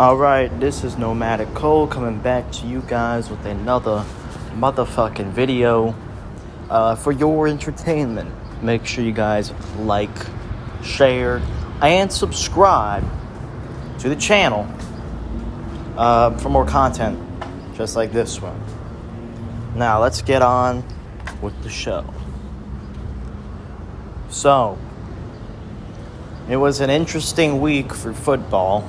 Alright, this is Nomadic Cole coming back to you guys with another motherfucking video for your entertainment. Make sure you guys like, share, and subscribe to the channel for more content just like this one. Now, let's get on with the show. So, it was an interesting week for football.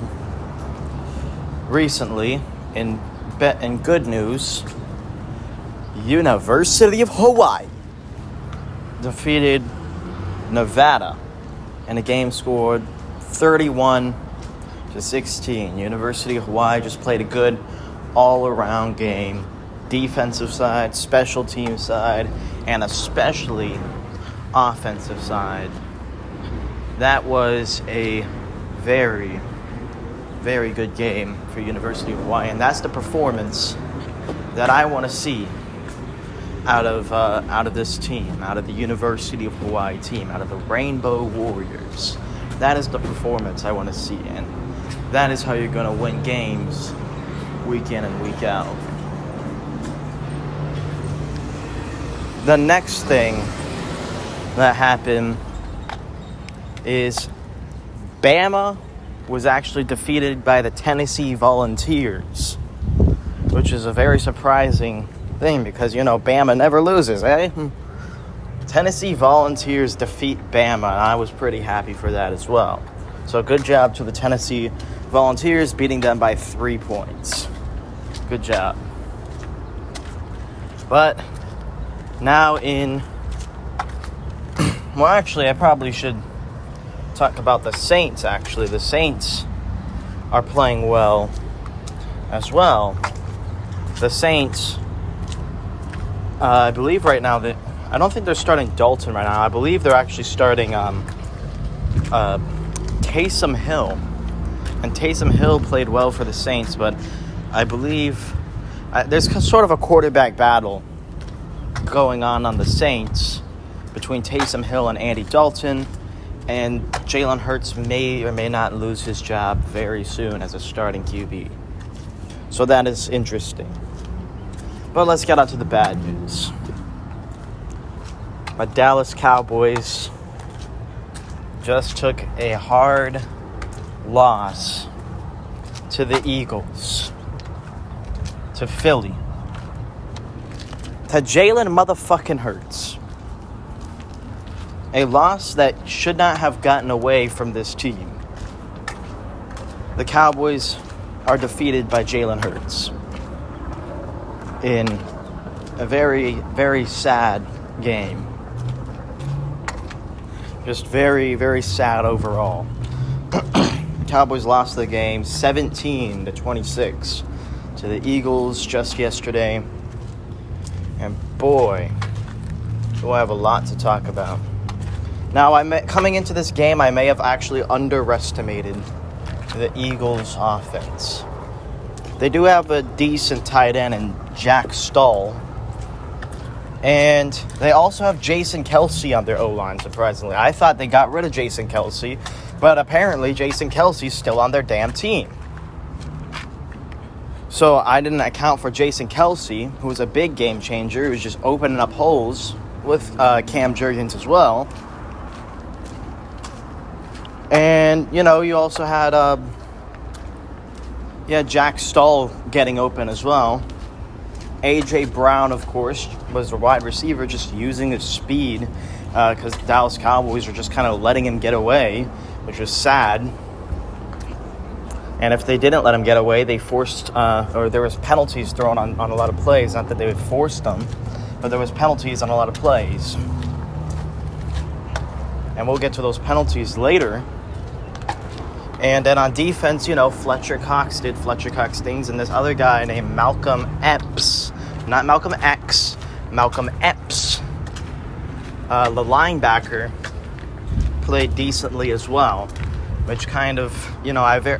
Recently, in good news, University of Hawaii defeated Nevada in a game scored 31-16. University of Hawaii just played a good all-around game. Defensive side, special team side, and especially offensive side. That was a very good game for University of Hawaii, and that's the performance that I want to see out of this team, out of the University of Hawaii team, out of the Rainbow Warriors. That is the performance I want to see, and that is how you're going to win games week in and week out. The next thing that happened is Bama was actually defeated by the Tennessee Volunteers, which is a very surprising thing because, Bama never loses, eh? Tennessee Volunteers defeat Bama, and I was pretty happy for that as well. So good job to the Tennessee Volunteers, beating them by 3 points. Good job. But now I probably should talk about the Saints, actually. The Saints are playing well as well. The Saints, I believe right now that I don't think they're starting Dalton right now. I believe they're actually starting Taysom Hill. And Taysom Hill played well for the Saints, but I believe there's sort of a quarterback battle going on the Saints between Taysom Hill and Andy Dalton. And Jalen Hurts may or may not lose his job very soon as a starting QB. So that is interesting. But let's get on to the bad news. My Dallas Cowboys just took a hard loss to the Eagles, to Philly, to Jalen motherfucking Hurts. A loss that should not have gotten away from this team. The Cowboys are defeated by Jalen Hurts in a very sad game. Just very sad overall. Cowboys lost the game 17-26 to the Eagles just yesterday. And boy, do I have a lot to talk about. Now, coming into this game, I may have actually underestimated the Eagles' offense. They do have a decent tight end in Jack Stoll. And they also have Jason Kelce on their O-line, surprisingly. I thought they got rid of Jason Kelce, but apparently Jason Kelce's still on their damn team. So I didn't account for Jason Kelce, who was a big game changer, who was just opening up holes with Cam Jurgens as well. And, you also had, Jack Stoll getting open as well. A.J. Brown, of course, was a wide receiver, just using his speed because the Dallas Cowboys were just kind of letting him get away, which was sad. And if they didn't let him get away, they forced, or there was penalties thrown on a lot of plays. Not that they would force them, but there was penalties on a lot of plays. And we'll get to those penalties later. And then on defense, Fletcher Cox did Fletcher Cox things. And this other guy named Malcolm Epps, not Malcolm X, Malcolm Epps, the linebacker, played decently as well. Which kind of, I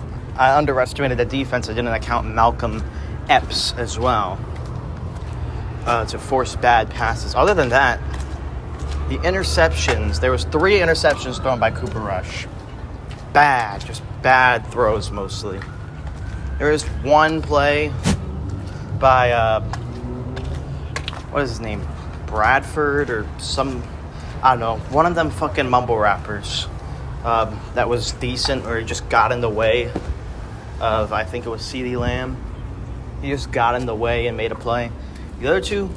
underestimated the defense. I didn't account Malcolm Epps as well to force bad passes. Other than that, the interceptions, there was 3 interceptions thrown by Cooper Rush. Just bad throws mostly. There is one play by, what is his name? Bradford or some, I don't know, one of them fucking mumble rappers that was decent, or he just got in the way of, I think it was CeeDee Lamb. He just got in the way and made a play. The other two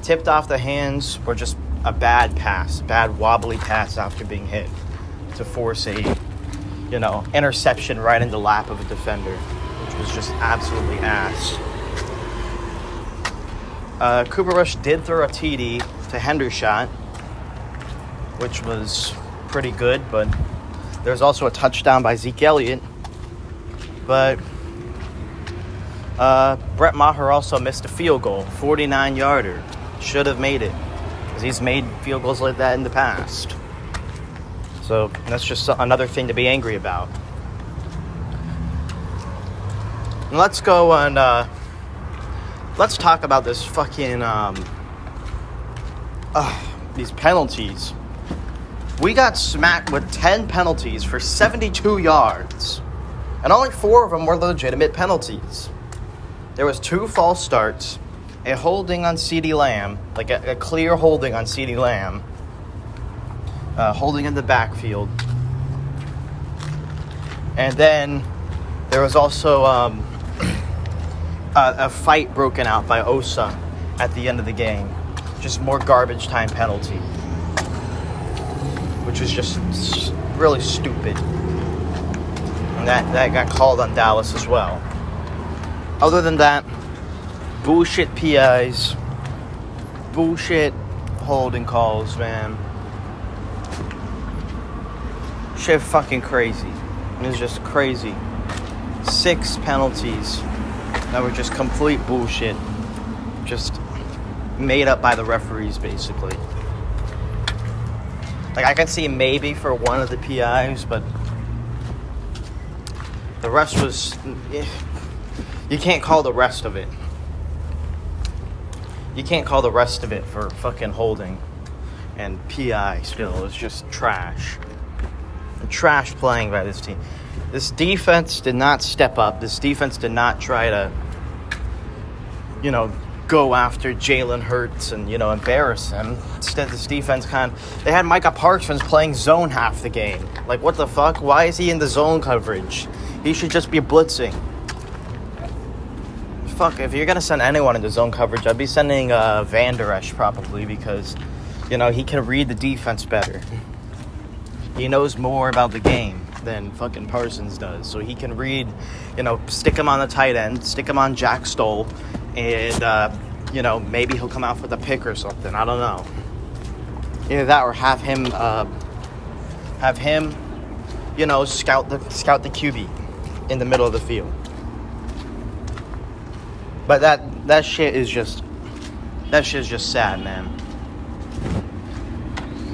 tipped off the hands, or just a bad pass, bad wobbly pass after being hit to force a, interception right in the lap of a defender, which was just absolutely ass. Cooper Rush did throw a TD to Hendershot, which was pretty good, but there was also a touchdown by Zeke Elliott. But Brett Maher also missed a field goal, 49-yarder. Should have made it, because he's made field goals like that in the past. So that's just another thing to be angry about. And let's go and let's talk about this fucking these penalties. We got smacked with 10 penalties for 72 yards, and only 4 of them were legitimate penalties. There was 2 false starts, a holding on CeeDee Lamb, like a clear holding on CeeDee Lamb, holding in the backfield. And then there was also a fight broken out by Osa at the end of the game. Just more garbage time penalty, which was just really stupid. And that got called on Dallas as well. Other than that, bullshit PIs, bullshit holding calls, man. Shit fucking crazy. It was just crazy. 6 penalties that were just complete bullshit. Just made up by the referees, basically. Like, I can see maybe for one of the PIs, but the rest was... You can't call the rest of it. You can't call the rest of it for fucking holding. And PI still is just trash. Trash playing by this team. This defense did not step up. This defense did not try to, go after Jalen Hurts and, embarrass him. Instead, this defense they had Micah Parsons playing zone half the game. Like, what the fuck? Why is he in the zone coverage? He should just be blitzing. Fuck, if you're going to send anyone into zone coverage, I'd be sending Van Der Esch probably, because, he can read the defense better. He knows more about the game than fucking Parsons does. So he can read, stick him on the tight end, stick him on Jack Stoll, and, maybe he'll come out with a pick or something. I don't know. Either that or have him, scout the QB in the middle of the field. But that shit is just sad, man.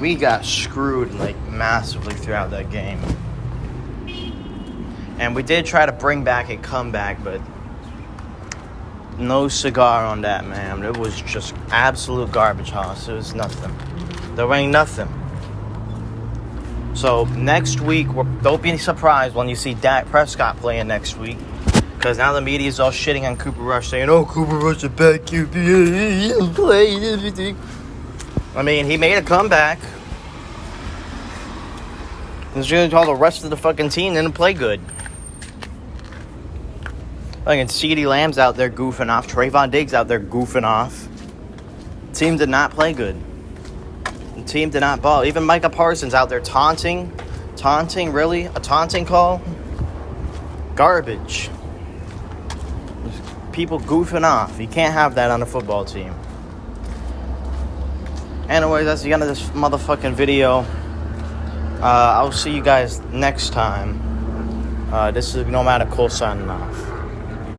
We got screwed, massively throughout that game. And we did try to bring back a comeback, but no cigar on that, man. It was just absolute garbage, Hoss. It was nothing. There ain't nothing. So next week, don't be surprised when you see Dak Prescott playing next week. Because now the media is all shitting on Cooper Rush, saying, "Oh, Cooper Rush is a bad QB. He didn't play and everything." I mean, he made a comeback. It's just all the rest of the fucking team didn't play good. And CeeDee Lamb's out there goofing off. Trayvon Diggs out there goofing off. The team did not play good. The team did not ball. Even Micah Parsons out there taunting. Taunting, really? A taunting call? Garbage. People goofing off. You can't have that on a football team. Anyways, that's the end of this motherfucking video. I'll see you guys next time. This is Nomadic Cole signing off.